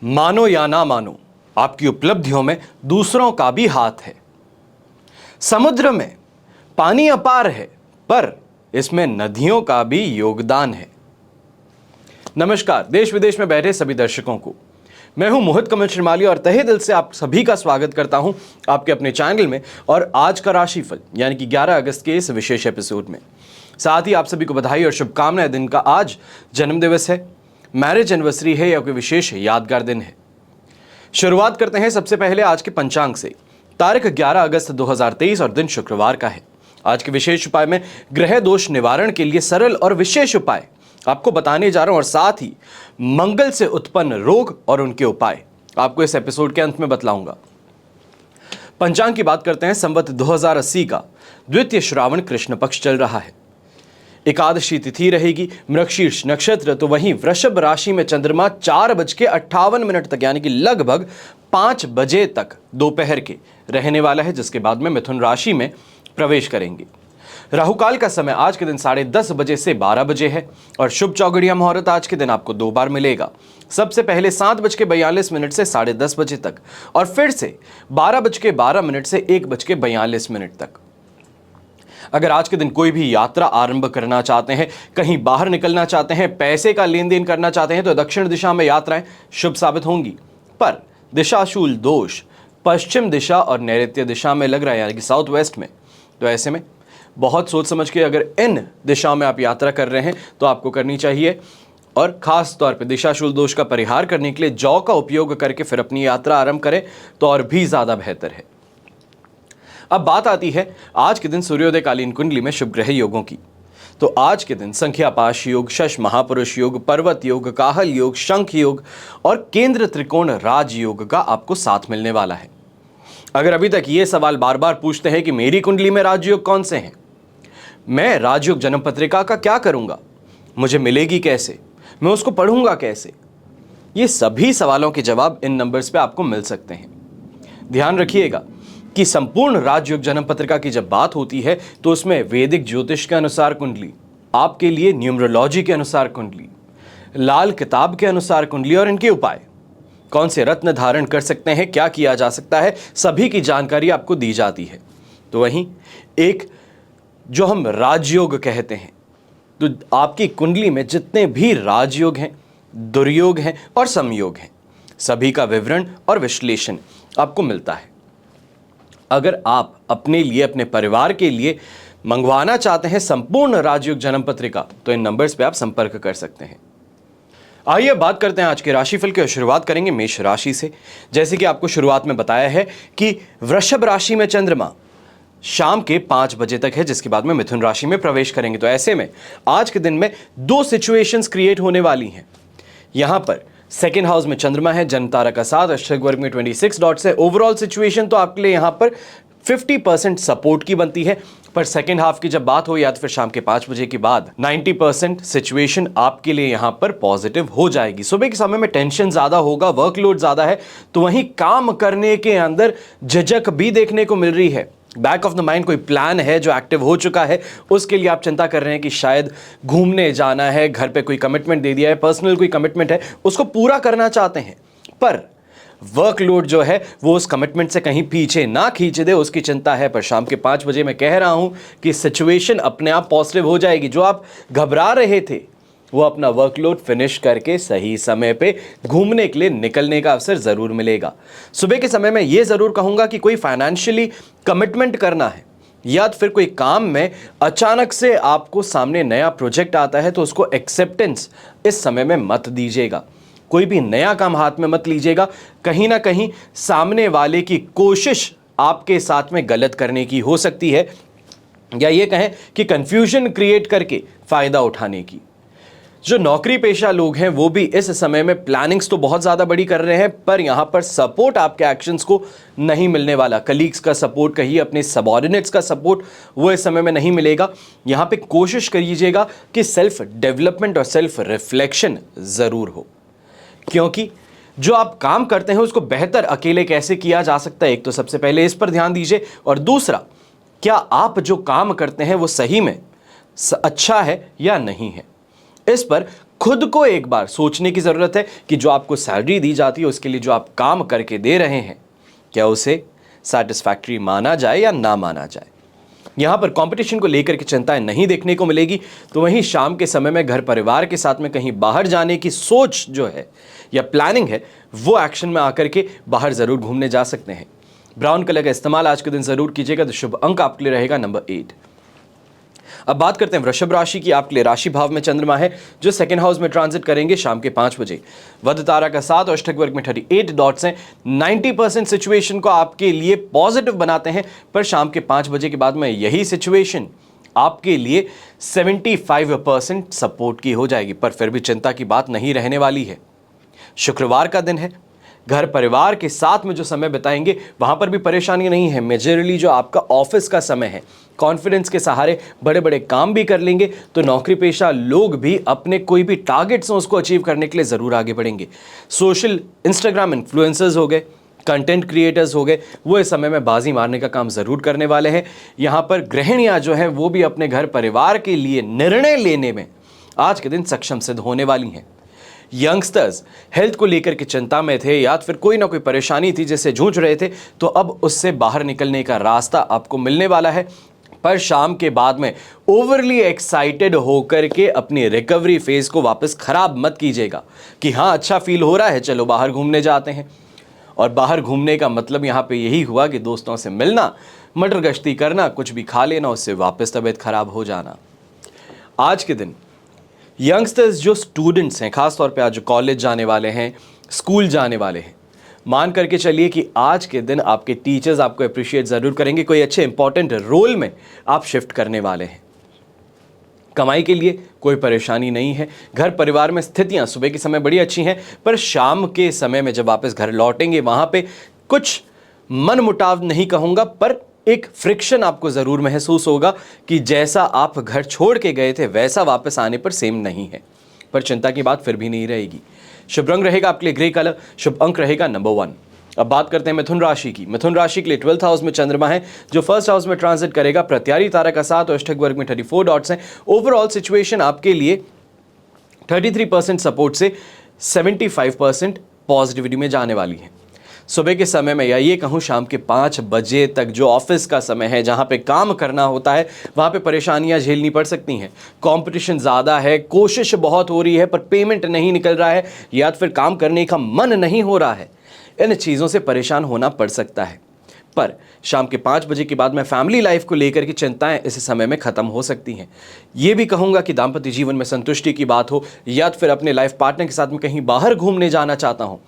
मानो या ना मानो, आपकी उपलब्धियों में दूसरों का भी हाथ है। समुद्र में पानी अपार है, पर इसमें नदियों का भी योगदान है। नमस्कार, देश विदेश में बैठे सभी दर्शकों को मैं हूं मोहित कमल श्रीमाली और तहे दिल से आप सभी का स्वागत करता हूं आपके अपने चैनल में और आज का राशिफल यानी कि 11 अगस्त के इस विशेष एपिसोड में। साथ ही आप सभी को बधाई और शुभकामनाएं। दिन का आज जन्मदिवस है, मैरिज एनिवर्सरी है या कोई विशेष यादगार दिन है। शुरुआत करते हैं सबसे पहले आज के पंचांग से। तारीख 11 अगस्त 2023 और दिन शुक्रवार का है। आज के विशेष उपाय में ग्रह दोष निवारण के लिए सरल और विशेष उपाय आपको बताने जा रहा हूं और साथ ही मंगल से उत्पन्न रोग और उनके उपाय आपको इस एपिसोड के अंत में बतलाऊंगा। पंचांग की बात करते हैं। संवत 2080 का द्वितीय श्रावण कृष्ण पक्ष चल रहा है। एकादशी तिथि रहेगी, मृगशीर्ष नक्षत्र, तो वहीं वृषभ राशि में चंद्रमा 4:58 तक यानी कि लगभग 5 बजे तक दोपहर के रहने वाला है, जिसके बाद में मिथुन राशि में प्रवेश करेंगे। राहुकाल का समय आज के दिन 10:30 बजे से 12 बजे है और शुभ चौगड़िया मुहूर्त आज के दिन आपको 2 बार मिलेगा। सबसे पहले 7:42 से 10:30 बजे तक और फिर से 12:12 से 1:42 तक। अगर आज के दिन कोई भी यात्रा आरंभ करना चाहते हैं, कहीं बाहर निकलना चाहते हैं, पैसे का लेन देन करना चाहते हैं तो दक्षिण दिशा में यात्राएं शुभ साबित होंगी। पर दिशाशूल दोष पश्चिम दिशा और नैऋत्य दिशा में लग रहा है यानी कि साउथ वेस्ट में, तो ऐसे में बहुत सोच समझ के अगर इन दिशाओं में आप यात्रा कर रहे हैं तो आपको करनी चाहिए। और खास तौर पे दिशाशूल दोष का परिहार करने के लिए जौ का उपयोग करके फिर अपनी यात्रा आरंभ करें तो और भी ज्यादा बेहतर है। अब बात आती है आज के दिन सूर्योदय कालीन कुंडली में शुभ ग्रह योगों की। तो आज के दिन संख्या पाश योग, शश महापुरुष योग, पर्वत योग, काहल योग, शंख योग और केंद्र त्रिकोण राज योग का आपको साथ मिलने वाला है। अगर अभी तक ये सवाल बार बार पूछते हैं कि मेरी कुंडली में राजयोग कौन से हैं, मैं राजयोग जन्म पत्रिका का क्या करूंगा, मुझे मिलेगी कैसे, मैं उसको पढ़ूंगा कैसे, ये सभी सवालों के जवाब इन नंबर्स पे आपको मिल सकते हैं। ध्यान रखिएगा कि संपूर्ण राजयोग जन्म पत्रिका की जब बात होती है तो उसमें वैदिक ज्योतिष के अनुसार कुंडली, आपके लिए न्यूमरोलॉजी के अनुसार कुंडली, लाल किताब के अनुसार कुंडली और इनके उपाय, कौन से रत्न धारण कर सकते हैं, क्या किया जा सकता है, सभी की जानकारी आपको दी जाती है। तो वहीं एक जो हम राजयोग कहते हैं, तो आपकी कुंडली में जितने भी राजयोग हैं, दुर्योग हैं और समयोग हैं, सभी का विवरण और विश्लेषण आपको मिलता है। अगर आप अपने लिए, अपने परिवार के लिए मंगवाना चाहते हैं संपूर्ण राजयोग जन्म पत्रिका तो इन नंबर्स पे आप संपर्क कर सकते हैं। आइए बात करते हैं आज के राशिफल की और शुरुआत करेंगे मेष राशि से। जैसे कि आपको शुरुआत में बताया है कि वृषभ राशि में चंद्रमा शाम के 5 बजे तक है, जिसके बाद में मिथुन राशि में प्रवेश करेंगे। तो ऐसे में आज के दिन में 2 सिचुएशंस क्रिएट होने वाली हैं। यहां पर सेकेंड हाउस में चंद्रमा है, जन्म तारा का 7, अष्टक वर्ग में 26 डॉट्स है। ओवरऑल सिचुएशन तो आपके लिए यहां पर 50% सपोर्ट की बनती है, पर सेकेंड हाफ की जब बात हो या तो फिर शाम के 5 बजे के बाद 90% सिचुएशन आपके लिए यहां पर पॉजिटिव हो जाएगी। सुबह के समय में टेंशन ज्यादा होगा, वर्कलोड ज्यादा है, तो वहीं काम करने के अंदर झिझक भी देखने को मिल रही है। बैक ऑफ द माइंड कोई प्लान है जो एक्टिव हो चुका है, उसके लिए आप चिंता कर रहे हैं कि शायद घूमने जाना है, घर पे कोई कमिटमेंट दे दिया है, पर्सनल कोई कमिटमेंट है, उसको पूरा करना चाहते हैं, पर वर्कलोड जो है वो उस कमिटमेंट से कहीं पीछे ना खींच दे, उसकी चिंता है। पर शाम के 5 बजे मैं कह रहा हूं कि सिचुएशन अपने आप पॉजिटिव हो जाएगी। जो आप घबरा रहे थे वो अपना वर्कलोड फिनिश करके सही समय पे घूमने के लिए निकलने का अवसर जरूर मिलेगा। सुबह के समय में ये जरूर कहूंगा कि कोई फाइनेंशियली कमिटमेंट करना है या फिर कोई काम में अचानक से आपको सामने नया प्रोजेक्ट आता है तो उसको एक्सेप्टेंस इस समय में मत दीजिएगा। कोई भी नया काम हाथ में मत लीजिएगा, कहीं ना कहीं सामने वाले की कोशिश आपके साथ में गलत करने की हो सकती है, या ये कहें कि कंफ्यूजन क्रिएट करके फायदा उठाने की। जो नौकरी पेशा लोग हैं वो भी इस समय में प्लानिंग्स तो बहुत ज़्यादा बड़ी कर रहे हैं, पर यहाँ पर सपोर्ट आपके एक्शंस को नहीं मिलने वाला। कलीग्स का सपोर्ट, कहिए अपने सबऑर्डिनेट्स का सपोर्ट, वो इस समय में नहीं मिलेगा। यहाँ पे कोशिश करिएगा कि सेल्फ डेवलपमेंट और सेल्फ रिफ्लेक्शन ज़रूर हो, क्योंकि जो आप काम करते हैं उसको बेहतर अकेले कैसे किया जा सकता है, एक तो सबसे पहले इस पर ध्यान दीजिए, और दूसरा क्या आप जो काम करते हैं वो सही में अच्छा है या नहीं है। इस पर खुद को एक बार सोचने की जरूरत है कि जो आपको सैलरी दी जाती है उसके लिए जो आप काम करके दे रहे हैं, क्या उसे सैटिस्फैक्टरी माना जाए या ना माना जाए। यहां पर कंपटीशन को लेकर के चिंताएं नहीं देखने को मिलेगी। तो वहीं शाम के समय में घर परिवार के साथ में कहीं बाहर जाने की सोच जो है या प्लानिंग है, वो एक्शन में आकर के बाहर जरूर घूमने जा सकते हैं। ब्राउन कलर का इस्तेमाल आज के दिन जरूर कीजिएगा। तो शुभ अंक आपके लिए रहेगा नंबर 8। अब बात करते हैं वृषभ राशि की। आपके लिए राशि भाव में चंद्रमा है जो सेकंड हाउस में ट्रांजिट करेंगे शाम के 5 बजे। वध तारा का 7 और अष्टक वर्ग में 38 डॉट्स हैं। 90% सिचुएशन को आपके लिए पॉजिटिव बनाते हैं, पर शाम के 5 बजे के बाद में यही सिचुएशन आपके लिए 75% सपोर्ट की हो जाएगी। पर फिर भी चिंता की बात नहीं रहने वाली है। शुक्रवार का दिन है, घर परिवार के साथ में जो समय बिताएंगे वहां पर भी परेशानी नहीं है। मेजरली जो आपका ऑफिस का समय है, कॉन्फिडेंस के सहारे बड़े बड़े काम भी कर लेंगे। तो नौकरी पेशा लोग भी अपने कोई भी टारगेट्स हैं उसको अचीव करने के लिए ज़रूर आगे बढ़ेंगे। सोशल इंस्टाग्राम इन्फ्लुएंसर्स हो गए, कंटेंट क्रिएटर्स हो गए, वो इस समय में बाजी मारने का काम ज़रूर करने वाले हैं। यहाँ पर गृहिणियाँ जो हैं वो भी अपने घर परिवार के लिए निर्णय लेने में आज के दिन सक्षम सिद्ध होने वाली हैं। यंगस्टर्स हेल्थ को लेकर के चिंता में थे या फिर कोई ना कोई परेशानी थी जिससे जूझ रहे थे, तो अब उससे बाहर निकलने का रास्ता आपको मिलने वाला है। पर शाम के बाद में ओवरली एक्साइटेड होकर के अपनी रिकवरी फेज को वापस खराब मत कीजिएगा कि हाँ अच्छा फील हो रहा है, चलो बाहर घूमने जाते हैं। और बाहर घूमने का मतलब यहाँ पे यही हुआ कि दोस्तों से मिलना, मटर गश्ती करना, कुछ भी खा लेना, उससे वापस तबीयत खराब हो जाना। आज के दिन यंगस्टर्स जो स्टूडेंट्स हैं, खासतौर पे आज जो कॉलेज जाने वाले हैं, स्कूल जाने वाले हैं, मान करके चलिए कि आज के दिन आपके टीचर्स आपको अप्रिशिएट ज़रूर करेंगे। कोई अच्छे इंपॉर्टेंट रोल में आप शिफ्ट करने वाले हैं। कमाई के लिए कोई परेशानी नहीं है। घर परिवार में स्थितियां सुबह के समय बड़ी अच्छी हैं, पर शाम के समय में जब वापस घर लौटेंगे वहाँ पे कुछ मनमुटाव नहीं कहूँगा, पर एक फ्रिक्शन आपको ज़रूर महसूस होगा कि जैसा आप घर छोड़ के गए थे वैसा वापस आने पर सेम नहीं है। पर चिंता की बात फिर भी नहीं रहेगी। शुभ रंग रहेगा आपके लिए ग्रे कलर। शुभ अंक रहेगा नंबर 1। अब बात करते हैं मिथुन राशि की। मिथुन राशि के लिए 12th हाउस में चंद्रमा है जो फर्स्ट हाउस में ट्रांजिट करेगा। प्रत्यारी तारा का 7 और अष्टक वर्ग में 34 डॉट्स हैं। ओवरऑल सिचुएशन आपके लिए 33% सपोर्ट से 75% पॉजिटिविटी में जाने वाली है। सुबह के समय में या ये कहूँ शाम के 5 बजे तक जो ऑफिस का समय है, जहाँ पे काम करना होता है, वहाँ पे परेशानियाँ झेलनी पड़ सकती हैं। कंपटीशन ज़्यादा है, कोशिश बहुत हो रही है पर पेमेंट नहीं निकल रहा है, या फिर काम करने का मन नहीं हो रहा है। इन चीज़ों से परेशान होना पड़ सकता है। पर शाम के 5 बजे के बाद में फैमिली लाइफ को लेकर की चिंताएं इस समय में ख़त्म हो सकती हैं। ये भी कहूँगा कि दाम्पत्य जीवन में संतुष्टि की बात हो या फिर अपने लाइफ पार्टनर के साथ में कहीं बाहर घूमने जाना चाहता हूँ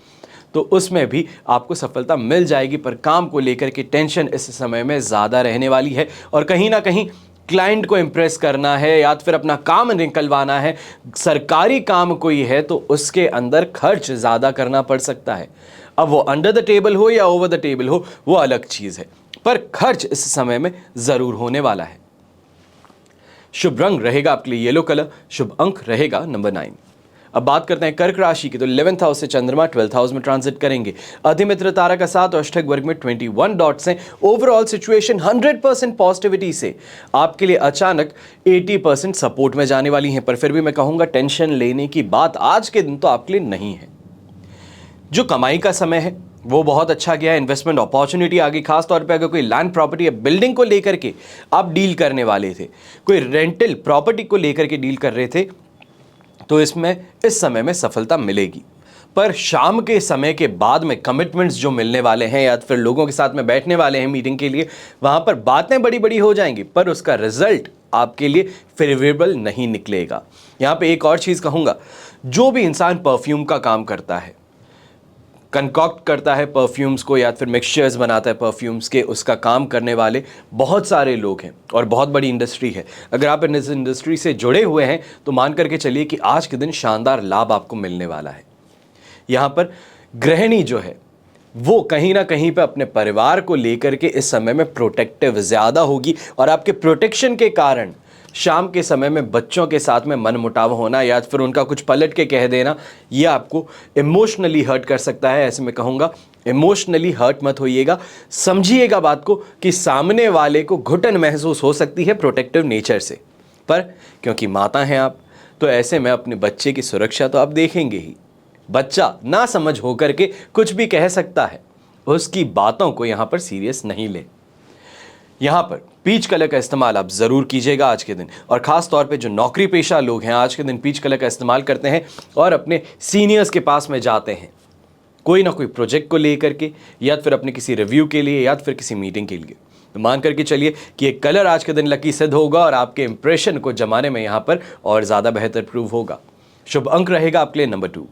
तो उसमें भी आपको सफलता मिल जाएगी। पर काम को लेकर के टेंशन इस समय में ज़्यादा रहने वाली है और कहीं ना कहीं क्लाइंट को इम्प्रेस करना है या फिर अपना काम निकलवाना है, सरकारी काम कोई है तो उसके अंदर खर्च ज़्यादा करना पड़ सकता है। अब वो अंडर द टेबल हो या ओवर द टेबल हो वो अलग चीज़ है, पर खर्च इस समय में ज़रूर होने वाला है। शुभ रंग रहेगा आपके लिए येलो कलर। शुभ अंक रहेगा नंबर 9। अब बात करते हैं कर्क राशि की। तो 11th हाउस से चंद्रमा 12th हाउस में ट्रांजिट करेंगे। अधिमित्र तारा का 7 और अष्टक वर्ग में 21 डॉट्स हैं। ओवरऑल सिचुएशन 100% पॉजिटिविटी से आपके लिए अचानक 80% सपोर्ट में जाने वाली हैं। पर फिर भी मैं कहूँगा टेंशन लेने की बात आज के दिन तो आपके लिए नहीं है। जो कमाई का समय है वो बहुत अच्छा गया है। इन्वेस्टमेंट अपॉर्चुनिटी आ गई। खासतौर पे अगर कोई लैंड प्रॉपर्टी या बिल्डिंग को लेकर के आप डील करने वाले थे, कोई रेंटल प्रॉपर्टी को लेकर के डील कर रहे थे, तो इसमें इस समय में सफलता मिलेगी। पर शाम के समय के बाद में कमिटमेंट्स जो मिलने वाले हैं या फिर लोगों के साथ में बैठने वाले हैं मीटिंग के लिए, वहाँ पर बातें बड़ी बड़ी हो जाएंगी पर उसका रिजल्ट आपके लिए फेवरेबल नहीं निकलेगा। यहाँ पे एक और चीज़ कहूँगा, जो भी इंसान परफ्यूम का काम करता है, कंकॉक्ट करता है परफ्यूम्स को या फिर मिक्सचर्स बनाता है परफ्यूम्स के, उसका काम करने वाले बहुत सारे लोग हैं और बहुत बड़ी इंडस्ट्री है। अगर आप इस इंडस्ट्री से जुड़े हुए हैं तो मान करके चलिए कि आज के दिन शानदार लाभ आपको मिलने वाला है। यहाँ पर गृहिणी जो है वो कहीं ना कहीं पे अपने परिवार को लेकर के इस समय में प्रोटेक्टिव ज़्यादा होगी और आपके प्रोटेक्शन के कारण शाम के समय में बच्चों के साथ में मनमुटाव होना या फिर उनका कुछ पलट के कह देना, यह आपको इमोशनली हर्ट कर सकता है। ऐसे में कहूँगा इमोशनली हर्ट मत होइएगा, समझिएगा बात को कि सामने वाले को घुटन महसूस हो सकती है प्रोटेक्टिव नेचर से, पर क्योंकि माता हैं आप, तो ऐसे में अपने बच्चे की सुरक्षा तो आप देखेंगे ही। बच्चा ना समझ होकर के कुछ भी कह सकता है, उसकी बातों को यहां पर सीरियस नहीं ले। यहां पर पीच कलर का इस्तेमाल आप जरूर कीजिएगा आज के दिन, और खास तौर पे जो नौकरी पेशा लोग हैं आज के दिन पीच कलर का इस्तेमाल करते हैं और अपने सीनियर्स के पास में जाते हैं कोई ना कोई प्रोजेक्ट को लेकर के, या फिर अपने किसी रिव्यू के लिए, या फिर किसी मीटिंग के लिए। तो मान करके चलिए कि ये कलर आज के दिन लकी सिद्ध होगा और आपके इंप्रेशन को जमाने में यहां पर और ज्यादा बेहतर प्रूव होगा। शुभ अंक रहेगा आपके लिए नंबर 2।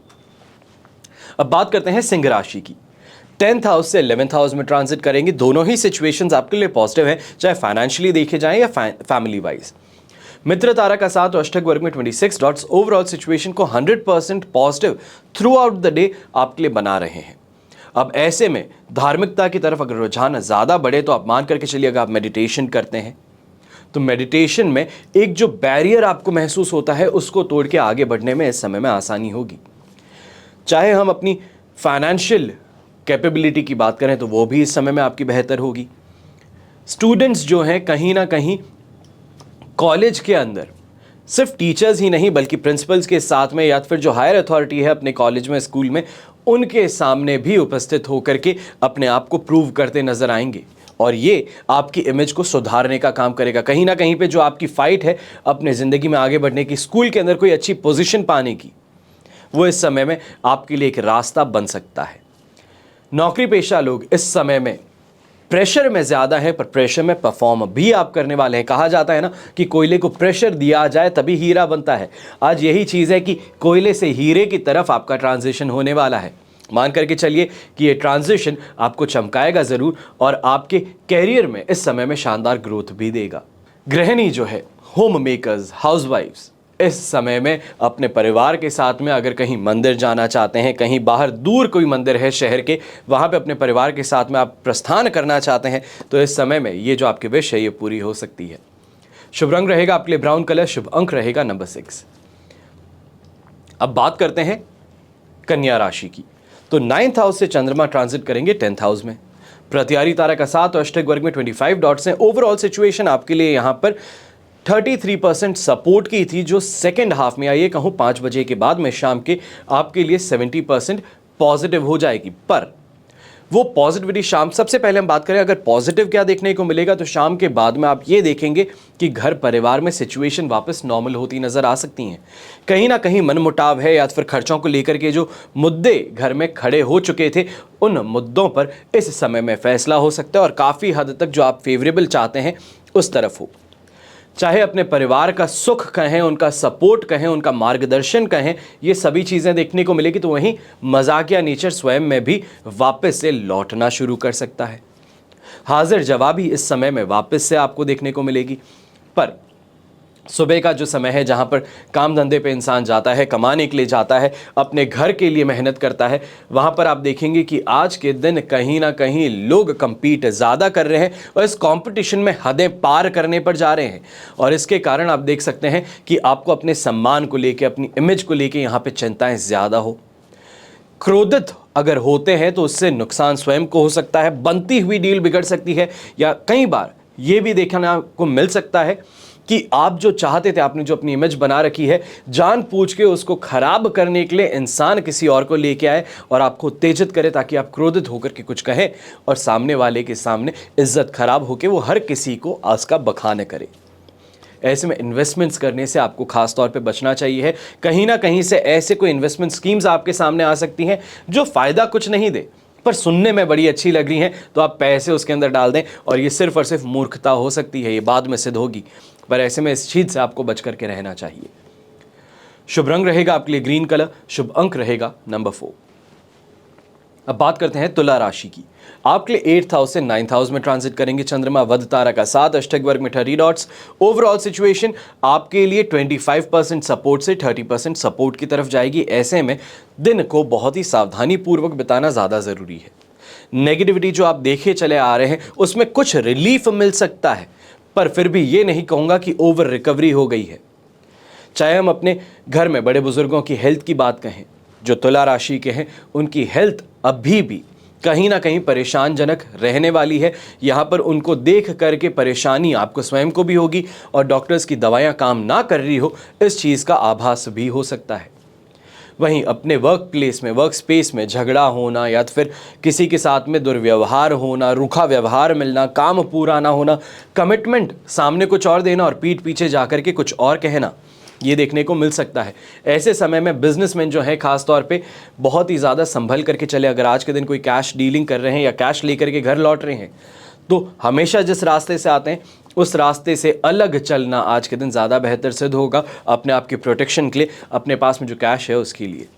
अब बात करते हैं सिंह राशि की। 10th हाउस से 11th हाउस में ट्रांजिट करेंगे। दोनों ही सिचुएशंस आपके लिए पॉजिटिव है, चाहे फाइनेंशियली देखे जाएं या फैमिली वाइज। मित्र तारा का साथ और अष्टक वर्ग में 26 डॉट्स ओवरऑल सिचुएशन को 100% positive through out the day आपके लिए बना रहे हैं। अब ऐसे में धार्मिकता की तरफ अगर रुझान ज़्यादा बढ़े तो आप मान करके चलिए, अगर आप मेडिटेशन करते हैं तो मेडिटेशन में एक जो बैरियर आपको महसूस होता है उसको तोड़ के आगे बढ़ने में इस समय में आसानी होगी। चाहे हम अपनी फाइनेंशियल कैपेबिलिटी की बात करें तो वो भी इस समय में आपकी बेहतर होगी। स्टूडेंट्स जो हैं कहीं ना कहीं कॉलेज के अंदर सिर्फ टीचर्स ही नहीं बल्कि प्रिंसिपल्स के साथ में, या फिर जो हायर अथॉरिटी है अपने कॉलेज में, स्कूल में, उनके सामने भी उपस्थित होकर के अपने आप को प्रूव करते नजर आएंगे, और ये आपकी इमेज को सुधारने का काम करेगा। कहीं ना कहीं पे जो आपकी फाइट है अपने ज़िंदगी में आगे बढ़ने की, स्कूल के अंदर कोई अच्छी पोजीशन पाने की, वो इस समय में आपके लिए एक रास्ता बन सकता है। नौकरी पेशा लोग इस समय में प्रेशर में ज़्यादा है, पर प्रेशर में परफॉर्म भी आप करने वाले हैं। कहा जाता है ना कि कोयले को प्रेशर दिया जाए तभी हीरा बनता है। आज यही चीज़ है कि कोयले से हीरे की तरफ आपका ट्रांजिशन होने वाला है। मान करके चलिए कि ये ट्रांजिशन आपको चमकाएगा ज़रूर, और आपके कैरियर में इस समय में शानदार ग्रोथ भी देगा। गृहिणी जो है, होम मेकर्स, हाउसवाइफ्स, इस समय में अपने परिवार के साथ में अगर कहीं मंदिर जाना चाहते हैं, कहीं बाहर दूर कोई मंदिर है शहर के, वहाँ पे अपने परिवार के साथ में आप प्रस्थान करना चाहते हैं, तो इस समय में ये जो आपकी विश है ये पूरी हो सकती है। शुभ रंग रहेगा आपके लिए ब्राउन कलर। शुभ अंक रहेगा नंबर 6। अब बात करते हैं कन्या राशि की। तो 9th हाउस से चंद्रमा ट्रांजिट करेंगे 10th हाउस में। प्रत्यारी तारा का साथ और अष्टक वर्ग में 25 डॉट्स हैं। ओवरऑल सिचुएशन आपके लिए यहाँ पर 33% सपोर्ट की थी, जो सेकेंड हाफ में, आइए कहूँ 5 बजे के बाद में शाम के, आपके लिए 70% पॉजिटिव हो जाएगी। पर वो पॉजिटिविटी शाम, सबसे पहले हम बात करें अगर पॉजिटिव क्या देखने को मिलेगा, तो शाम के बाद में आप ये देखेंगे कि घर परिवार में सिचुएशन वापस नॉर्मल होती नजर आ सकती हैं। कहीं ना कहीं मनमुटाव है, या फिर खर्चों को लेकर के जो मुद्दे घर में खड़े हो चुके थे, उन मुद्दों पर इस समय में फैसला हो सकता है, और काफ़ी हद तक जो आप फेवरेबल चाहते हैं उस तरफ हो। चाहे अपने परिवार का सुख कहें, उनका सपोर्ट कहें, उनका मार्गदर्शन कहें, ये सभी चीज़ें देखने को मिलेगी। तो वहीं मजाकिया नेचर स्वयं में भी वापस से लौटना शुरू कर सकता है। हाजिर जवाबी इस समय में वापस से आपको देखने को मिलेगी। पर सुबह का जो समय है जहाँ पर काम धंधे पे इंसान जाता है, कमाने के लिए जाता है, अपने घर के लिए मेहनत करता है, वहाँ पर आप देखेंगे कि आज के दिन कहीं ना कहीं लोग compete ज़्यादा कर रहे हैं, और इस कंपटीशन में हदें पार करने पर जा रहे हैं। और इसके कारण आप देख सकते हैं कि आपको अपने सम्मान को लेके, अपनी इमेज को लेके यहाँ पर चिंताएँ ज़्यादा हो। क्रोधित अगर होते हैं तो उससे नुकसान स्वयं को हो सकता है, बनती हुई डील बिगड़ सकती है, या कई बार ये भी देखना को मिल सकता है कि आप जो चाहते थे, आपने जो अपनी इमेज बना रखी है, जानबूझ के उसको खराब करने के लिए इंसान किसी और को लेके आए और आपको उत्तेजित करे, ताकि आप क्रोधित होकर के कुछ कहें और सामने वाले के सामने इज्जत खराब होकर वो हर किसी को उसका बखान करे। ऐसे में इन्वेस्टमेंट्स करने से आपको खास तौर पे बचना चाहिए है। कहीं ना कहीं से ऐसे कोई इन्वेस्टमेंट स्कीम्स आपके सामने आ सकती हैं जो फ़ायदा कुछ नहीं दे, पर सुनने में बड़ी अच्छी लग रही हैं, तो आप पैसे उसके अंदर डाल दें, और ये सिर्फ और सिर्फ मूर्खता हो सकती है, ये बाद में सिद्ध होगी। पर ऐसे में इस चीज़ से आपको बच करके रहना चाहिए। शुभ रंग रहेगा आपके लिए ग्रीन कलर। शुभ अंक रहेगा नंबर 4। अब बात करते हैं तुला राशि की। आपके लिए 8th हाउस से 9th हाउस में ट्रांजिट करेंगे चंद्रमा। वध तारा का साथ, अष्टक वर्ग में 30 डॉट्स। ओवरऑल सिचुएशन आपके लिए 25% सपोर्ट से 30% सपोर्ट की तरफ जाएगी। ऐसे में दिन को बहुत ही सावधानी पूर्वक बिताना ज़्यादा ज़रूरी है। नेगेटिविटी जो आप देखे चले आ रहे हैं उसमें कुछ रिलीफ मिल सकता है, पर फिर भी ये नहीं कहूँगा कि ओवर रिकवरी हो गई है। चाहे हम अपने घर में बड़े बुजुर्गों की हेल्थ की बात कहें, जो तुला राशि के हैं, उनकी हेल्थ अभी भी कहीं ना कहीं परेशानजनक रहने वाली है। यहाँ पर उनको देख करके परेशानी आपको स्वयं को भी होगी और डॉक्टर्स की दवाइयाँ काम ना कर रही हो इस चीज़ का आभास भी हो सकता है। वहीं अपने वर्क प्लेस में, वर्क स्पेस में झगड़ा होना या फिर किसी के साथ में दुर्व्यवहार होना, रूखा व्यवहार मिलना, काम पूरा ना होना, कमिटमेंट सामने कुछ और देना और पीठ पीछे जाकर के कुछ और कहना, ये देखने को मिल सकता है। ऐसे समय में बिजनेसमैन जो है खास तौर पे बहुत ही ज़्यादा संभल करके चले। अगर आज के दिन कोई कैश डीलिंग कर रहे हैं या कैश लेकर के घर लौट रहे हैं तो हमेशा जिस रास्ते से आते हैं उस रास्ते से अलग चलना आज के दिन ज़्यादा बेहतर सिद्ध होगा अपने आप की प्रोटेक्शन के लिए, अपने पास में जो कैश है उसके लिए।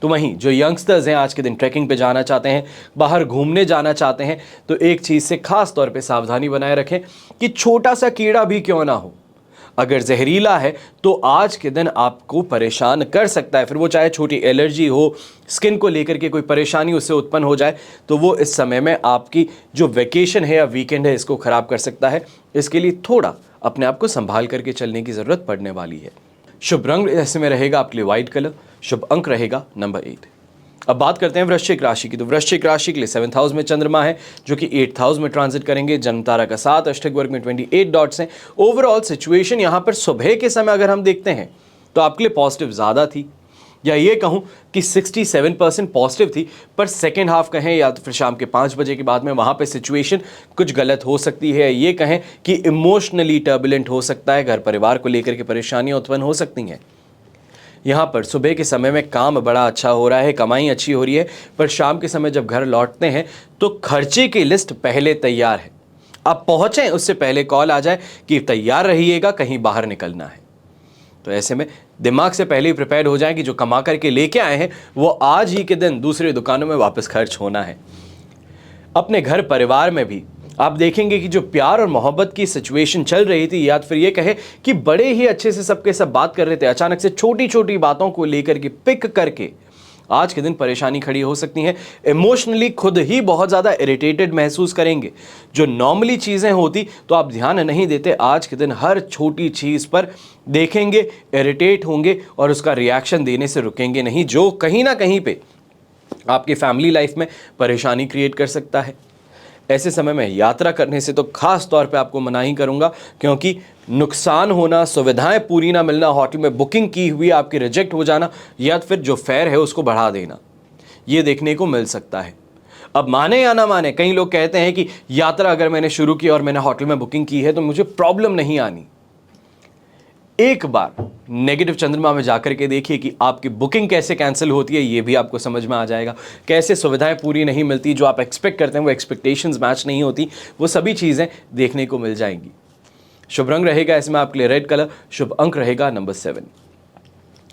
तो वहीं जो यंगस्टर्स हैं आज के दिन ट्रैकिंग पे जाना चाहते हैं, बाहर घूमने जाना चाहते हैं, तो एक चीज़ से खास तौर पे सावधानी बनाए रखें कि छोटा सा कीड़ा भी क्यों ना हो, अगर जहरीला है तो आज के दिन आपको परेशान कर सकता है। फिर वो चाहे छोटी एलर्जी हो, स्किन को लेकर के कोई परेशानी उससे उत्पन्न हो जाए, तो वो इस समय में आपकी जो वेकेशन है या वीकेंड है इसको ख़राब कर सकता है। इसके लिए थोड़ा अपने आप को संभाल करके चलने की ज़रूरत पड़ने वाली है। शुभ रंग ऐसे में रहेगा आपके लिए वाइट कलर, शुभ अंक रहेगा नंबर 8। अब बात करते हैं वृश्चिक राशि की। तो वृश्चिक राशि के लिए 7th हाउस में चंद्रमा है जो कि 8th हाउस में ट्रांजिट करेंगे। जन्म तारा का 7, अष्टक वर्ग में 28 डॉट्स हैं। ओवरऑल सिचुएशन यहाँ पर सुबह के समय अगर हम देखते हैं तो आपके लिए पॉजिटिव ज़्यादा थी, या ये कहूँ कि 67% पॉजिटिव थी, पर सेकेंड हाफ कहें या तो फिर शाम के 5 बजे के बाद में वहाँ पे सिचुएशन कुछ गलत हो सकती है। ये कहें कि इमोशनली टर्बुलेंट हो सकता है, घर परिवार को लेकर के परेशानियाँ उत्पन्न हो सकती हैं। यहाँ पर सुबह के समय में काम बड़ा अच्छा हो रहा है, कमाई अच्छी हो रही है, पर शाम के समय जब घर लौटते हैं तो खर्चे की लिस्ट पहले तैयार है। आप पहुँचें उससे पहले कॉल आ जाए कि तैयार रहिएगा, कहीं बाहर निकलना है। तो ऐसे में दिमाग से पहले ही प्रिपेयर हो जाएं कि जो कमा करके लेके आए हैं वो आज ही के दिन दूसरी दुकानों में वापस खर्च होना है। अपने घर परिवार में भी आप देखेंगे कि जो प्यार और मोहब्बत की सिचुएशन चल रही थी, या फिर ये कहे कि बड़े ही अच्छे से सबके सब बात कर रहे थे, अचानक से छोटी छोटी बातों को लेकर के पिक करके आज के दिन परेशानी खड़ी हो सकती है। इमोशनली खुद ही बहुत ज़्यादा इरिटेटेड महसूस करेंगे। जो नॉर्मली चीज़ें होती तो आप ध्यान नहीं देते, आज के दिन हर छोटी चीज़ पर देखेंगे, इरिटेट होंगे और उसका रिएक्शन देने से रुकेंगे नहीं, जो कहीं ना कहीं पे आपकी फैमिली लाइफ में परेशानी क्रिएट कर सकता है। ऐसे समय में यात्रा करने से तो खास तौर पे आपको मना ही करूंगा, क्योंकि नुकसान होना, सुविधाएं पूरी ना मिलना, होटल में बुकिंग की हुई आपकी रिजेक्ट हो जाना, या फिर जो फेयर है उसको बढ़ा देना, ये देखने को मिल सकता है। अब माने या ना माने, कई लोग कहते हैं कि यात्रा अगर मैंने शुरू की और मैंने होटल में बुकिंग की है तो मुझे प्रॉब्लम नहीं आनी। एक बार नेगेटिव चंद्रमा में जाकर के देखिए कि आपकी बुकिंग कैसे कैंसिल होती है, ये भी आपको समझ में आ जाएगा। कैसे सुविधाएं पूरी नहीं मिलती, जो आप एक्सपेक्ट करते हैं वो एक्सपेक्टेशंस मैच नहीं होती, वो सभी चीज़ें देखने को मिल जाएंगी। शुभ रंग रहेगा इसमें आपके लिए रेड कलर, शुभ अंक रहेगा नंबर 7।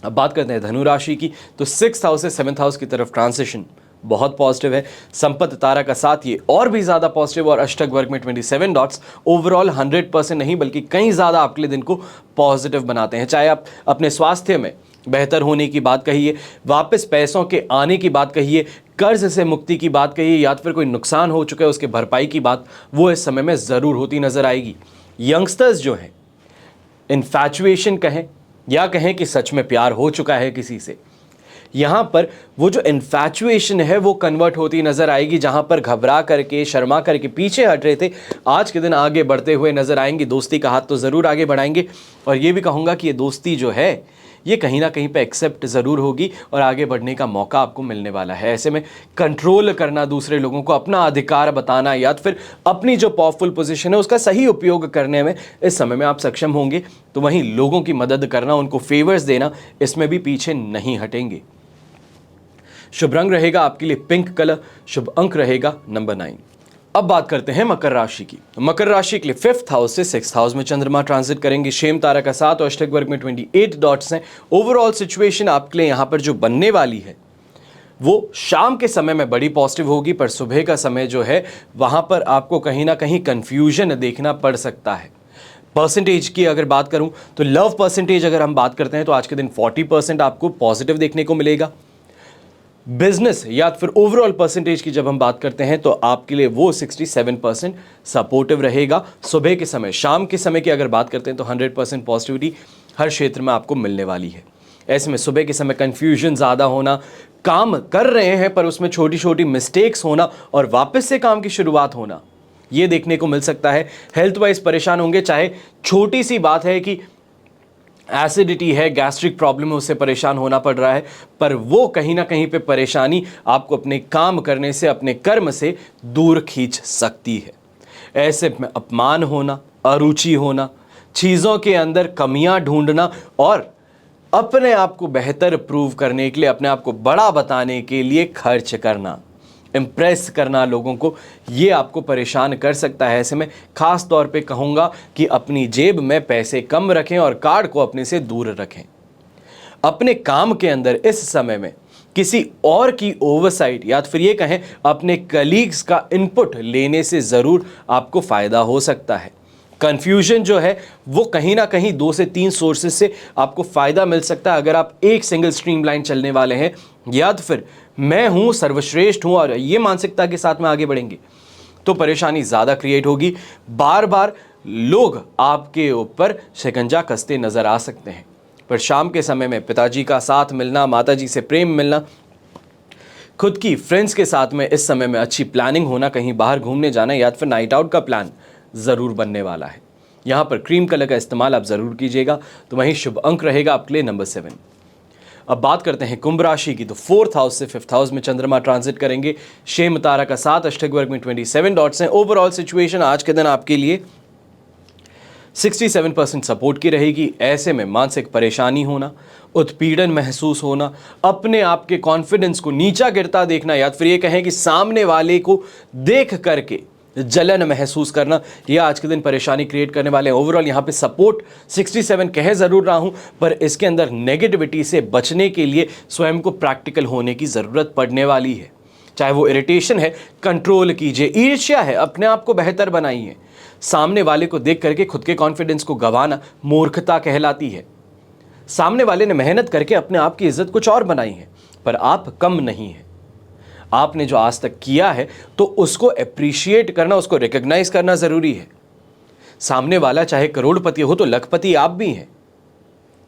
अब बात करते हैं धनु राशि की। तो 6th हाउस से 7th हाउस की तरफ ट्रांसिशन बहुत पॉजिटिव है। संपत्ति तारा का साथ ये और भी ज़्यादा पॉजिटिव, और अष्टक वर्ग में 27 डॉट्स ओवरऑल 100% नहीं बल्कि कहीं ज़्यादा आपके लिए दिन को पॉजिटिव बनाते हैं। चाहे आप अपने स्वास्थ्य में बेहतर होने की बात कहिए, वापस पैसों के आने की बात कहिए, कर्ज से मुक्ति की बात कहिए, या फिर कोई नुकसान हो चुका है उसके भरपाई की बात, वो इस समय में ज़रूर होती नज़र आएगी। यंगस्टर्स जो हैं, इन्फैचुएशन कहें या कहें कि सच में प्यार हो चुका है किसी से, यहाँ पर वो जो इन्फैचुएशन है वो कन्वर्ट होती नज़र आएगी। जहाँ पर घबरा करके, शर्मा करके पीछे हट रहे थे, आज के दिन आगे बढ़ते हुए नज़र आएंगे। दोस्ती का हाथ तो ज़रूर आगे बढ़ाएंगे, और ये भी कहूँगा कि ये दोस्ती जो है ये कहीं ना कहीं पे एक्सेप्ट ज़रूर होगी और आगे बढ़ने का मौका आपको मिलने वाला है। ऐसे में कंट्रोल करना, दूसरे लोगों को अपना अधिकार बताना, या फिर अपनी जो पावरफुल पोजीशन है उसका सही उपयोग करने में इस समय में आप सक्षम होंगे। तो वहीं लोगों की मदद करना, उनको फेवर्स देना, इसमें भी पीछे नहीं हटेंगे। शुभ रंग रहेगा आपके लिए पिंक कलर, शुभ अंक रहेगा नंबर 9। अब बात करते हैं मकर राशि की। मकर राशि के लिए 5th हाउस से 6th हाउस में चंद्रमा ट्रांजिट करेंगे। शेम तारा का 7 और अष्टक वर्ग में 28 डॉट्स हैं। ओवरऑल सिचुएशन आपके लिए यहाँ पर जो बनने वाली है वो शाम के समय में बड़ी पॉजिटिव होगी, पर सुबह का समय जो है वहाँ पर आपको कहीं ना कहीं कन्फ्यूजन देखना पड़ सकता है। परसेंटेज की अगर बात करूँ तो लव परसेंटेज अगर हम बात करते हैं तो आज के दिन 40% आपको पॉजिटिव देखने को मिलेगा। बिजनेस या फिर ओवरऑल परसेंटेज की जब हम बात करते हैं तो आपके लिए वो 67% सपोर्टिव रहेगा सुबह के समय। शाम के समय की अगर बात करते हैं तो 100% पॉजिटिविटी हर क्षेत्र में आपको मिलने वाली है। ऐसे में सुबह के समय कंफ्यूजन ज़्यादा होना, काम कर रहे हैं पर उसमें छोटी छोटी मिस्टेक्स होना और वापस से काम की शुरुआत होना, ये देखने को मिल सकता है। हेल्थ वाइज परेशान होंगे, चाहे छोटी सी बात है कि एसिडिटी है, गैस्ट्रिक प्रॉब्लम है, उससे परेशान होना पड़ रहा है, पर वो कहीं ना कहीं पे परेशानी आपको अपने काम करने से, अपने कर्म से दूर खींच सकती है। ऐसे में अपमान होना, अरुचि होना, चीज़ों के अंदर कमियां ढूंढना और अपने आप को बेहतर प्रूव करने के लिए, अपने आप को बड़ा बताने के लिए खर्च करना, इम्प्रेस करना लोगों को, ये आपको परेशान कर सकता है। ऐसे में खास तौर पे कहूँगा कि अपनी जेब में पैसे कम रखें और कार्ड को अपने से दूर रखें। अपने काम के अंदर इस समय में किसी और की ओवरसाइट या फिर ये कहें अपने कलीग्स का इनपुट लेने से ज़रूर आपको फ़ायदा हो सकता है। कन्फ्यूजन जो है वो कहीं ना कहीं 2 से 3 सोर्सेज से आपको फ़ायदा मिल सकता है। अगर आप एक सिंगल स्ट्रीम लाइन चलने वाले हैं या तो फिर मैं हूँ, सर्वश्रेष्ठ हूँ और ये मानसिकता के साथ में आगे बढ़ेंगे तो परेशानी ज़्यादा क्रिएट होगी। बार बार लोग आपके ऊपर शिकंजा कसते नज़र आ सकते हैं। पर शाम के समय में पिताजी का साथ मिलना, माताजी से प्रेम मिलना, खुद की फ्रेंड्स के साथ में इस समय में अच्छी प्लानिंग होना, कहीं बाहर घूमने जाना या फिर नाइट आउट का प्लान ज़रूर बनने वाला है। यहाँ पर क्रीम कलर का इस्तेमाल आप ज़रूर कीजिएगा। तो वहीं शुभ अंक रहेगा आपके लिए नंबर 7। अब बात करते हैं कुंभ राशि की। तो 4th हाउस से 5th हाउस में चंद्रमा ट्रांजिट करेंगे। शेम तारा का 7 अष्टक वर्ग में 27 डॉट्स हैं। ओवरऑल सिचुएशन आज के दिन आपके लिए 67% सपोर्ट की रहेगी। ऐसे में मानसिक परेशानी होना, उत्पीड़न महसूस होना, अपने आप के कॉन्फिडेंस को नीचा गिरता देखना या फिर ये कहें कि सामने वाले को देख करके जलन महसूस करना, यह आज के दिन परेशानी क्रिएट करने वाले हैं। ओवरऑल यहाँ पे सपोर्ट 67 कह ज़रूर रहा हूँ, पर इसके अंदर नेगेटिविटी से बचने के लिए स्वयं को प्रैक्टिकल होने की ज़रूरत पड़ने वाली है। चाहे वो इरिटेशन है, कंट्रोल कीजिए। ईर्ष्या है, अपने आप को बेहतर बनाइए। सामने वाले को देख करके खुद के कॉन्फिडेंस को गंवाना मूर्खता कहलाती है। सामने वाले ने मेहनत करके अपने आप की इज्जत कुछ और बनाई है, पर आप कम नहीं हैं। आपने जो आज तक किया है तो उसको अप्रिशिएट करना, उसको रिकॉग्नाइज करना ज़रूरी है। सामने वाला चाहे करोड़पति हो तो लखपति आप भी हैं।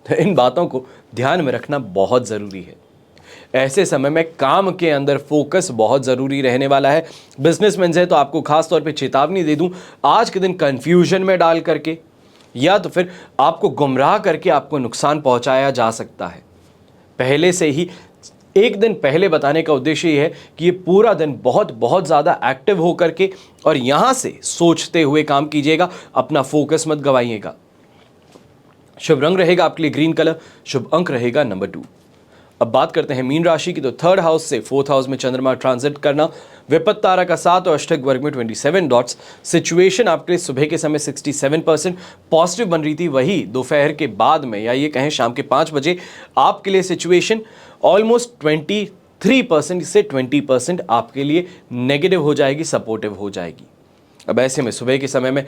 तो इन बातों को ध्यान में रखना बहुत ज़रूरी है। ऐसे समय में काम के अंदर फोकस बहुत ज़रूरी रहने वाला है। बिजनेसमैन है तो आपको खास तौर पे चेतावनी दे दूं, आज के दिन कंफ्यूजन में डाल करके या तो फिर आपको गुमराह करके आपको नुकसान पहुंचाया जा सकता है। पहले से ही एक दिन पहले बताने का उद्देश्य ये है कि ये पूरा दिन बहुत ज़्यादा एक्टिव होकर के और यहाँ से सोचते हुए काम कीजिएगा, अपना फोकस मत गवाइएगा। शुभ रंग रहेगा आपके लिए ग्रीन कलर, शुभ अंक रहेगा नंबर 2। अब बात करते हैं मीन राशि की। तो 3rd हाउस से 4th हाउस में चंद्रमा ट्रांजिट करना, विपत्त तारा का 7 और अष्टक वर्ग में 27 डॉट्स। सिचुएशन आपके लिए सुबह के समय 67% पॉजिटिव बन रही थी, वही दोपहर के बाद में या ये कहें शाम के 5 बजे आपके लिए सिचुएशन ऑलमोस्ट 23% से 20% आपके लिए नेगेटिव हो जाएगी, सपोर्टिव हो जाएगी। अब ऐसे में सुबह के समय में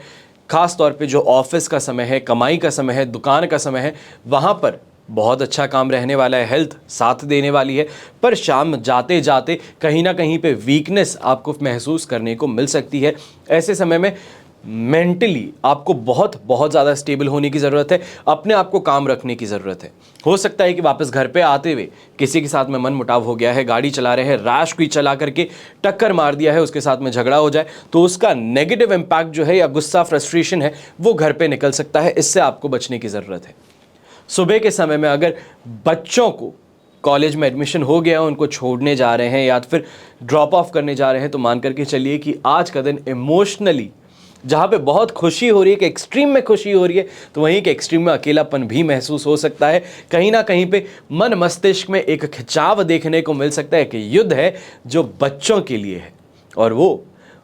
खास तौर पे जो ऑफिस का समय है, कमाई का समय है, दुकान का समय है, वहाँ पर बहुत अच्छा काम रहने वाला है। हेल्थ साथ देने वाली है, पर शाम जाते जाते कहीं ना कहीं पे वीकनेस आपको महसूस करने को मिल सकती है। ऐसे समय में मेंटली आपको बहुत ज़्यादा स्टेबल होने की ज़रूरत है, अपने आप को काम रखने की ज़रूरत है। हो सकता है कि वापस घर पे आते हुए किसी के साथ में मन मुटाव हो गया है, गाड़ी चला रहे हैं, रैश कोई चला करके टक्कर मार दिया है, उसके साथ में झगड़ा हो जाए तो उसका नेगेटिव इम्पैक्ट जो है या गुस्सा, फ्रस्ट्रेशन है वो घर पे निकल सकता है। इससे आपको बचने की ज़रूरत है। सुबह के समय में अगर बच्चों को कॉलेज में एडमिशन हो गया, उनको छोड़ने जा रहे हैं या फिर ड्रॉप ऑफ करने जा रहे हैं, तो मान करके चलिए कि आज का दिन इमोशनली जहाँ पे बहुत खुशी हो रही है, कि एक्सट्रीम में खुशी हो रही है, तो वहीं के एक्सट्रीम में अकेलापन भी महसूस हो सकता है। कहीं ना कहीं पे मन मस्तिष्क में एक खिंचाव देखने को मिल सकता है कि युद्ध है जो बच्चों के लिए है और वो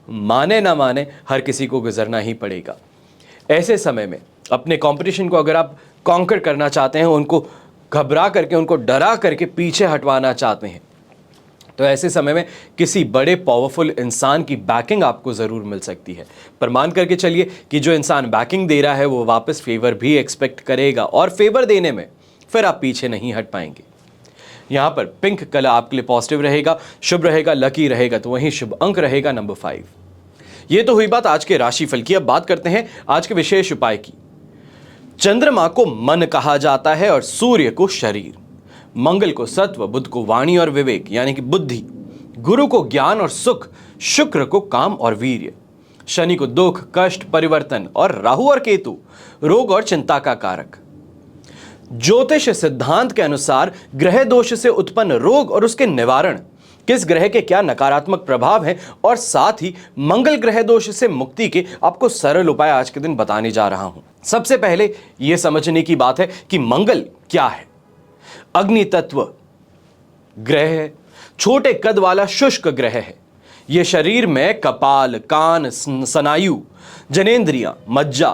माने ना माने हर किसी को गुजरना ही पड़ेगा। ऐसे समय में अपने कंपटीशन को अगर आप कॉन्कर करना चाहते हैं, उनको घबरा करके, उनको डरा करके पीछे हटवाना चाहते हैं, तो ऐसे समय में किसी बड़े पावरफुल इंसान की बैकिंग आपको ज़रूर मिल सकती है। पर मान करके चलिए कि जो इंसान बैकिंग दे रहा है वो वापस फेवर भी एक्सपेक्ट करेगा और फेवर देने में फिर आप पीछे नहीं हट पाएंगे। यहाँ पर पिंक कलर आपके लिए पॉजिटिव रहेगा, शुभ रहेगा, लकी रहेगा, तो वहीं शुभ अंक रहेगा नंबर 5। ये तो हुई बात आज के राशिफल की। अब बात करते हैं आज के विशेष उपाय की। चंद्रमा को मन कहा जाता है और सूर्य को शरीर। मंगल को सत्व, बुध को वाणी और विवेक यानी कि बुद्धि, गुरु को ज्ञान और सुख, शुक्र को काम और वीर्य, शनि को दुख, कष्ट, परिवर्तन और राहु और केतु रोग और चिंता का कारक। ज्योतिष सिद्धांत के अनुसार ग्रह दोष से उत्पन्न रोग और उसके निवारण, किस ग्रह के क्या नकारात्मक प्रभाव हैं और साथ ही मंगल ग्रह दोष से मुक्ति के आपको सरल उपाय आज के दिन बताने जा रहा हूं। सबसे पहले यह समझने की बात है कि मंगल क्या है। अग्नि तत्व ग्रह है, छोटे कद वाला शुष्क ग्रह है। यह शरीर में कपाल, कान, स्नायु, जनेंद्रियां, मज्जा,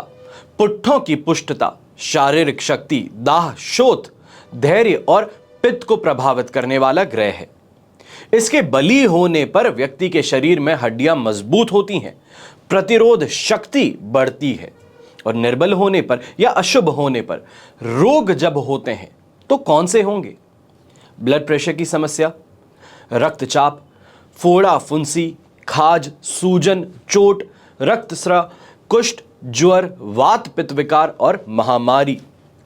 पुट्ठों की पुष्टता, शारीरिक शक्ति, दाह, शोथ, धैर्य और पित्त को प्रभावित करने वाला ग्रह है। इसके बली होने पर व्यक्ति के शरीर में हड्डियां मजबूत होती हैं, प्रतिरोध शक्ति बढ़ती है और निर्बल होने पर या अशुभ होने पर रोग जब होते हैं तो कौन से होंगे? ब्लड प्रेशर की समस्या, रक्तचाप, फोड़ा फुंसी, खाज, सूजन, चोट, रक्तस्राव, कुष्ठ, ज्वर, वात पित्त विकार और महामारी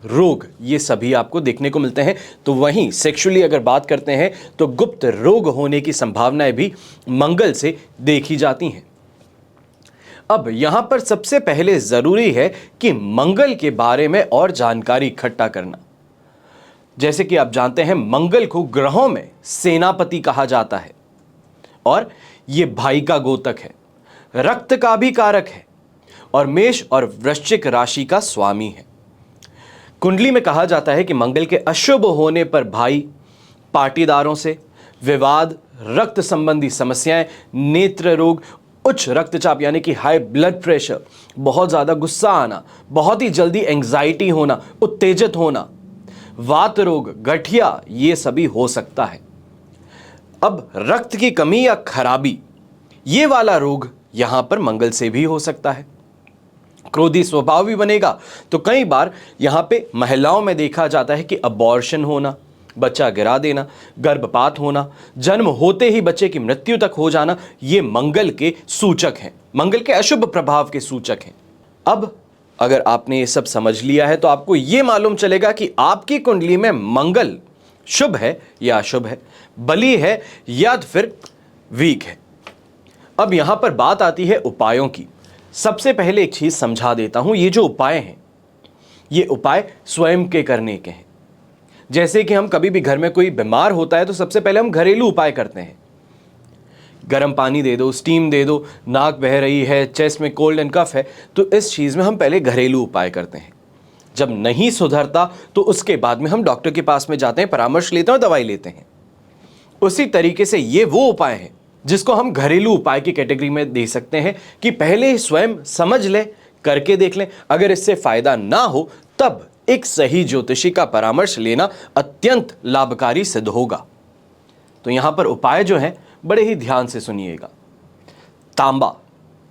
रोग, ये सभी आपको देखने को मिलते हैं। तो वहीं सेक्सुअली अगर बात करते हैं तो गुप्त रोग होने की संभावनाएं भी मंगल से देखी जाती हैं। अब यहां पर सबसे पहले जरूरी है कि मंगल के बारे में और जानकारी इकट्ठा करना। जैसे कि आप जानते हैं मंगल को ग्रहों में सेनापति कहा जाता है और यह भाई का गोतक है, रक्त का भी कारक है और मेष और वृश्चिक राशि का स्वामी है। कुंडली में कहा जाता है कि मंगल के अशुभ होने पर भाई, पाटीदारों से विवाद, रक्त संबंधी समस्याएं, नेत्र रोग, उच्च रक्तचाप यानी कि हाई ब्लड प्रेशर, बहुत ज्यादा गुस्सा आना, बहुत ही जल्दी एंजाइटी होना, उत्तेजित होना, वात रोग, गठिया, ये सभी हो सकता है। अब रक्त की कमी या खराबी, ये वाला रोग यहां पर मंगल से भी हो सकता है। क्रोधी स्वभाव भी बनेगा तो कई बार यहां पे महिलाओं में देखा जाता है कि अबॉर्शन होना, बच्चा गिरा देना, गर्भपात होना, जन्म होते ही बच्चे की मृत्यु तक हो जाना, ये मंगल के सूचक हैं, मंगल के अशुभ प्रभाव के सूचक हैं। अब अगर आपने ये सब समझ लिया है तो आपको ये मालूम चलेगा कि आपकी कुंडली में मंगल शुभ है या अशुभ है, बली है या फिर वीक है। अब यहां पर बात आती है उपायों की। सबसे पहले एक चीज समझा देता हूं, ये जो उपाय हैं ये उपाय स्वयं के करने के हैं। जैसे कि हम कभी भी घर में कोई बीमार होता है तो सबसे पहले हम घरेलू उपाय करते हैं, गर्म पानी दे दो, स्टीम दे दो, नाक बह रही है, चेस्ट में कोल्ड एंड कफ है, तो इस चीज में हम पहले घरेलू उपाय करते हैं। जब नहीं सुधरता तो उसके बाद में हम डॉक्टर के पास में जाते हैं, परामर्श लेते हैं और दवाई लेते हैं। उसी तरीके से ये वो उपाय है जिसको हम घरेलू उपाय की कैटेगरी में दे सकते हैं कि पहले स्वयं समझ लें, करके देख लें, अगर इससे फायदा ना हो तब एक सही ज्योतिषी का परामर्श लेना अत्यंत लाभकारी सिद्ध होगा। तो यहां पर उपाय जो है बड़े ही ध्यान से सुनिएगा। तांबा,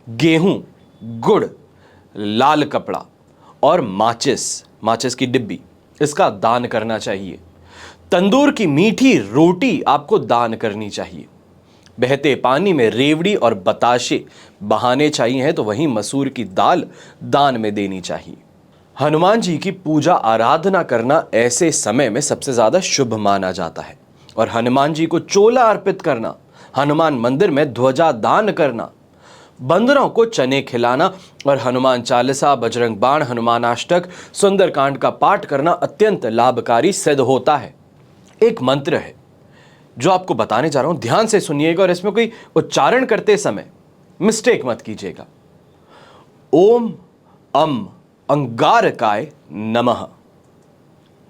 गेहूं, गुड़, लाल कपड़ा और माचिस की डिब्बी, इसका दान करना चाहिए। तंदूर की मीठी रोटी आपको दान करनी चाहिए। बहते पानी में रेवड़ी और बताशे बहाने चाहिए तो वहीं मसूर की दाल दान में देनी चाहिए। हनुमान जी की पूजा आराधना करना ऐसे समय में सबसे ज्यादा शुभ माना जाता है और हनुमान जी को चोला अर्पित करना, हनुमान मंदिर में ध्वजा दान करना, बंदरों को चने खिलाना और हनुमान चालीसा, बजरंग बाण, हनुमान अष्टक, सुंदरकांड का पाठ करना अत्यंत लाभकारी सिद्ध होता है। एक मंत्र है जो आपको बताने जा रहा हूं, ध्यान से सुनिएगा और इसमें कोई उच्चारण करते समय मिस्टेक मत कीजिएगा। ओम अम अंगारकाय नमः।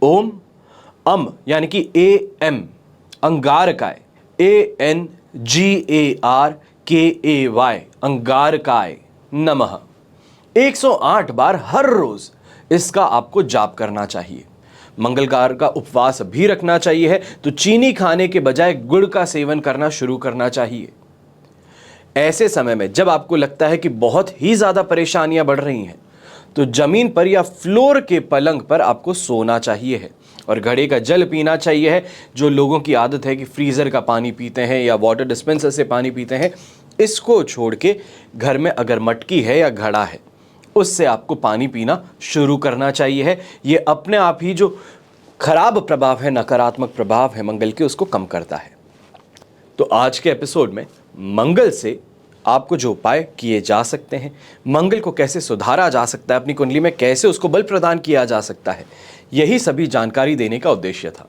ओम अम यानी कि AM अंगारकाय, ANGARKAY अंगारकाय नमः 108 बार हर रोज इसका आपको जाप करना चाहिए। मंगलवार का उपवास भी रखना चाहिए है तो चीनी खाने के बजाय गुड़ का सेवन करना शुरू करना चाहिए। ऐसे समय में जब आपको लगता है कि बहुत ही ज्यादा परेशानियां बढ़ रही हैं तो जमीन पर या फ्लोर के पलंग पर आपको सोना चाहिए है और घड़े का जल पीना चाहिए है। जो लोगों की आदत है कि फ्रीजर का पानी पीते हैं या वाटर डिस्पेंसर से पानी पीते हैं, इसको छोड़ के घर में अगर मटकी है या घड़ा है उससे आपको पानी पीना शुरू करना चाहिए है। ये अपने आप ही जो खराब प्रभाव है, नकारात्मक प्रभाव है मंगल के, उसको कम करता है। तो आज के एपिसोड में मंगल से आपको जो उपाय किए जा सकते हैं, मंगल को कैसे सुधारा जा सकता है, अपनी कुंडली में कैसे उसको बल प्रदान किया जा सकता है, यही सभी जानकारी देने का उद्देश्य था।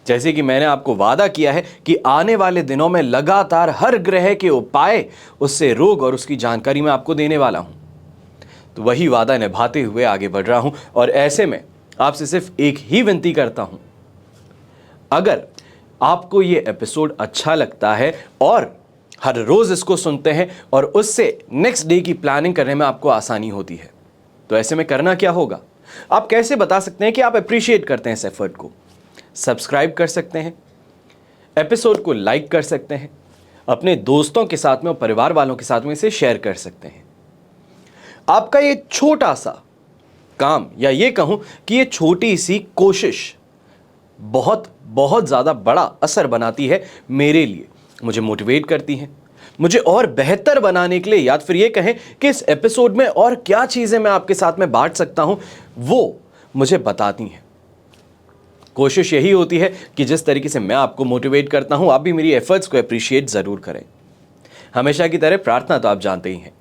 जैसे कि मैंने आपको वादा किया है कि आने वाले दिनों में लगातार हर ग्रह के उपाय, उससे रोग और उसकी जानकारी मैं आपको देने वाला हूं। तो वही वादा निभाते हुए आगे बढ़ रहा हूं और ऐसे में आपसे सिर्फ एक ही विनती करता हूं, अगर आपको ये एपिसोड अच्छा लगता है और हर रोज इसको सुनते हैं और उससे नेक्स्ट डे की प्लानिंग करने में आपको आसानी होती है, तो ऐसे में करना क्या होगा, आप कैसे बता सकते हैं कि आप अप्रिशिएट करते हैं इस एफर्ट को? सब्सक्राइब कर सकते हैं, एपिसोड को लाइक कर सकते हैं, अपने दोस्तों के साथ में और परिवार वालों के साथ में इसे शेयर कर सकते हैं। आपका ये छोटा सा काम, या ये कहूं कि ये छोटी सी कोशिश बहुत बहुत ज़्यादा बड़ा असर बनाती है मेरे लिए, मुझे मोटिवेट करती है, मुझे और बेहतर बनाने के लिए, या फिर ये कहें कि इस एपिसोड में और क्या चीज़ें मैं आपके साथ में बांट सकता हूं, वो मुझे बताती हैं। कोशिश यही होती है कि जिस तरीके से मैं आपको मोटिवेट करता हूं, आप भी मेरी एफर्ट्स को अप्रिशिएट ज़रूर करें। हमेशा की तरह प्रार्थना तो आप जानते ही हैं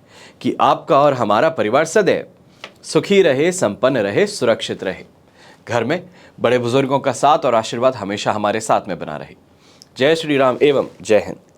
कि आपका और हमारा परिवार सदैव सुखी रहे, संपन्न रहे, सुरक्षित रहे। घर में बड़े बुजुर्गों का साथ और आशीर्वाद हमेशा हमारे साथ में बना रहे। जय श्री राम एवं जय हिंद।